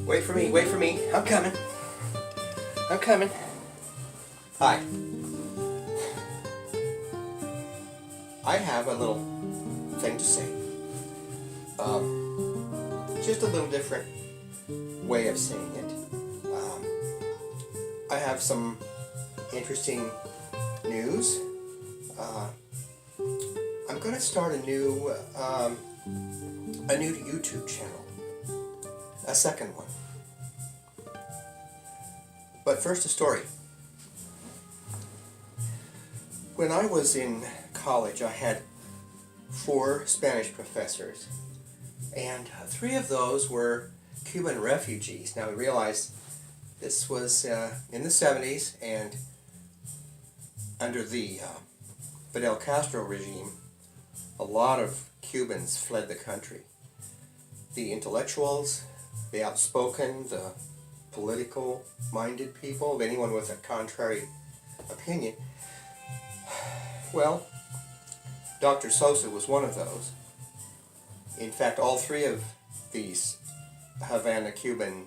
Wait for me. I'm coming. Hi. I have a little thing to say. Just a little different way of saying it. I have some interesting news. I'm going to start a new YouTube channel. A second one. But first, a story. When I was in college, I had 4 Spanish professors, and 3 of those were Cuban refugees. Now, we realize this was in the 70s, and under the Fidel Castro regime, a lot of Cubans fled the country. The intellectuals, the outspoken, the political-minded people, anyone with a contrary opinion. Well, Dr. Sosa was one of those. In fact, all 3 of these Havana Cuban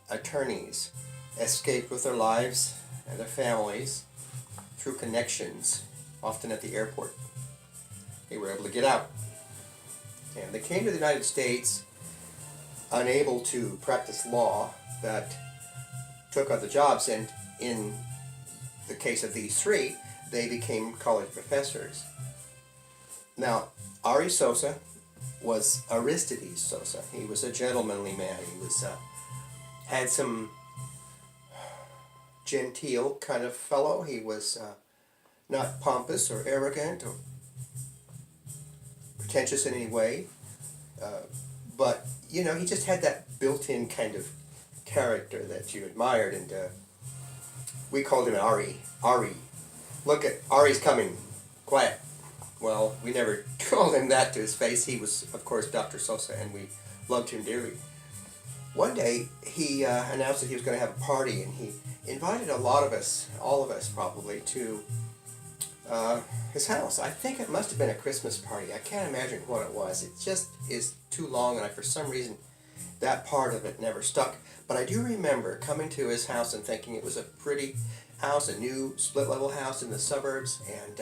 attorneys escaped with their lives and their families through connections, often at the airport. They were able to get out. And they came to the United States unable to practice law that took other jobs, and in the case of these 3, they became college professors. Now, Ari Sosa was Aristides Sosa. He was a gentlemanly man. He was had some genteel kind of fellow. He was not pompous or arrogant or pretentious in any way. But, you know, he just had that built-in kind of character that you admired, and we called him Ari. Ari. Look at Ari's coming. Quiet. Well, we never told him that to his face. He was, of course, Dr. Sosa, and we loved him dearly. One day, he announced that he was going to have a party, and he invited a lot of us, all of us probably, to his house. I think it must have been a Christmas party. I can't imagine what it was. It just is too long, and for some reason, that part of it never stuck. But I do remember coming to his house and thinking it was a pretty house, a new split-level house in the suburbs, and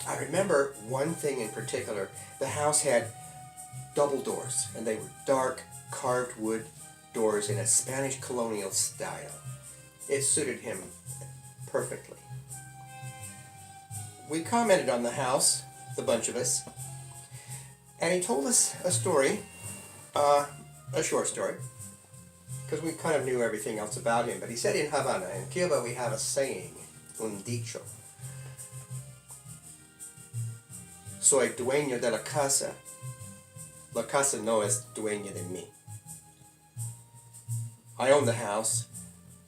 I remember one thing in particular. The house had double doors, and they were dark, carved wood doors in a Spanish colonial style. It suited him perfectly. We commented on the house, the bunch of us, and he told us a story, a short story, because we kind of knew everything else about him. But he said in Havana, in Cuba, we have a saying, un dicho. Soy dueño de la casa. La casa no es dueña de mí. I own the house.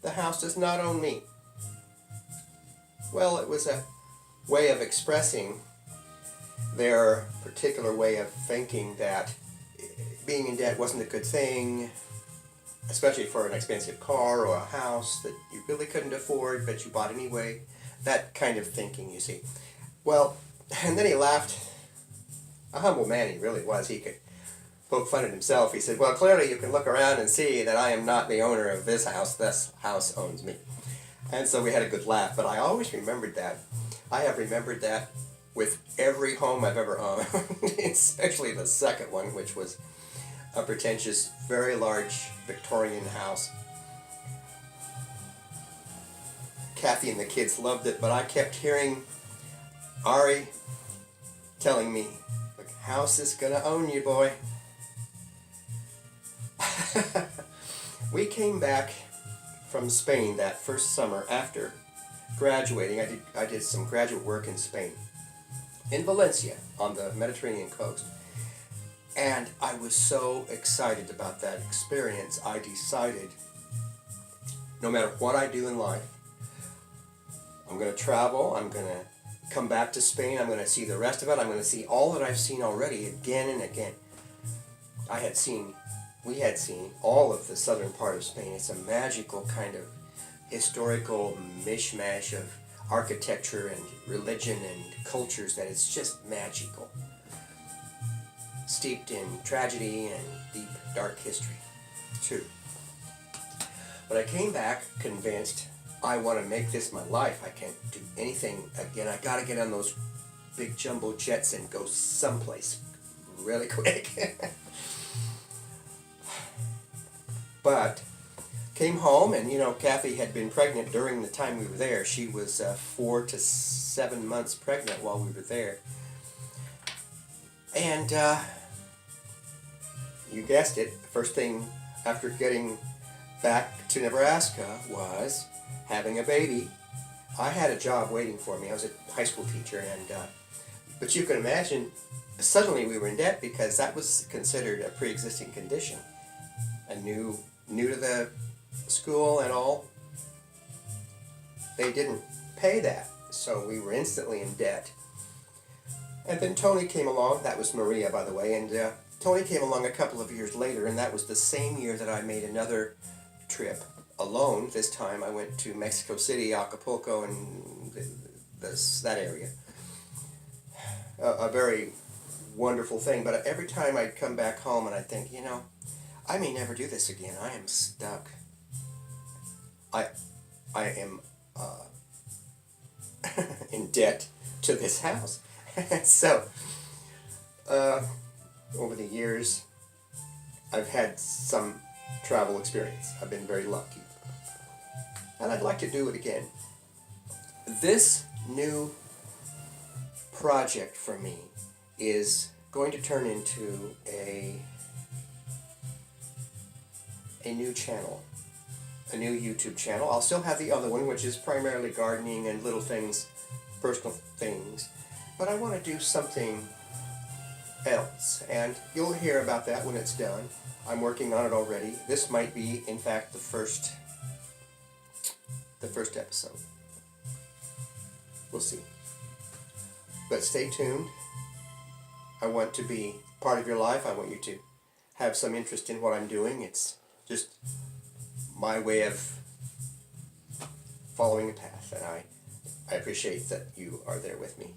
The house does not own me. Well, it was a way of expressing their particular way of thinking that being in debt wasn't a good thing, especially for an expensive car or a house that you really couldn't afford, but you bought anyway. That kind of thinking, you see. Well, and then he laughed. A humble man he really was. He could poke fun at himself. He said, well, clearly you can look around and see that I am not the owner of this house. This house owns me. And so we had a good laugh. But I always remembered that. I have remembered that with every home I've ever owned, especially the second one, which was a pretentious, very large Victorian house. Kathy and the kids loved it, but I kept hearing Ari telling me, the house is gonna own you, boy. We came back from Spain that first summer after graduating. I did some graduate work in Spain, in Valencia, on the Mediterranean coast. And I was so excited about that experience, I decided, no matter what I do in life, I'm going to travel, I'm going to come back to Spain, I'm going to see the rest of it, I'm going to see all that I've seen already again and again. We had seen all of the southern part of Spain. It's a magical kind of historical mishmash of architecture and religion and cultures that is just magical, steeped in tragedy and deep, dark history. too. But I came back convinced I want to make this my life. I can't do anything again. I got to get on those big jumbo jets and go someplace really quick. But came home, and Kathy had been pregnant during the time we were there. She was 4 to 7 months pregnant while we were there. And you guessed it, the first thing after getting back to Nebraska was having a baby. I had a job waiting for me. I was a high school teacher, and but you can imagine, suddenly we were in debt because that was considered a pre-existing condition. And new to the school and all, they didn't pay that, so we were instantly in debt. And then Tony came along. That was Maria, by the way, and Tony came along a couple of years later, and that was the same year that I made another trip alone. This time I went to Mexico City, Acapulco, and that area. A very wonderful thing, but every time I'd come back home and I'd think, I may never do this again. I am stuck. I am in debt to this house. So, over the years, I've had some travel experience. I've been very lucky. And I'd like to do it again. This new project for me is going to turn into a new channel, a new YouTube channel. I'll still have the other one, which is primarily gardening and little things, personal things, but I want to do something else, and you'll hear about that when it's done. I'm working on it already. This might be, in fact, the first episode. We'll see. But stay tuned. I want to be part of your life. I want you to have some interest in what I'm doing. It's just my way of following a path, and I appreciate that you are there with me.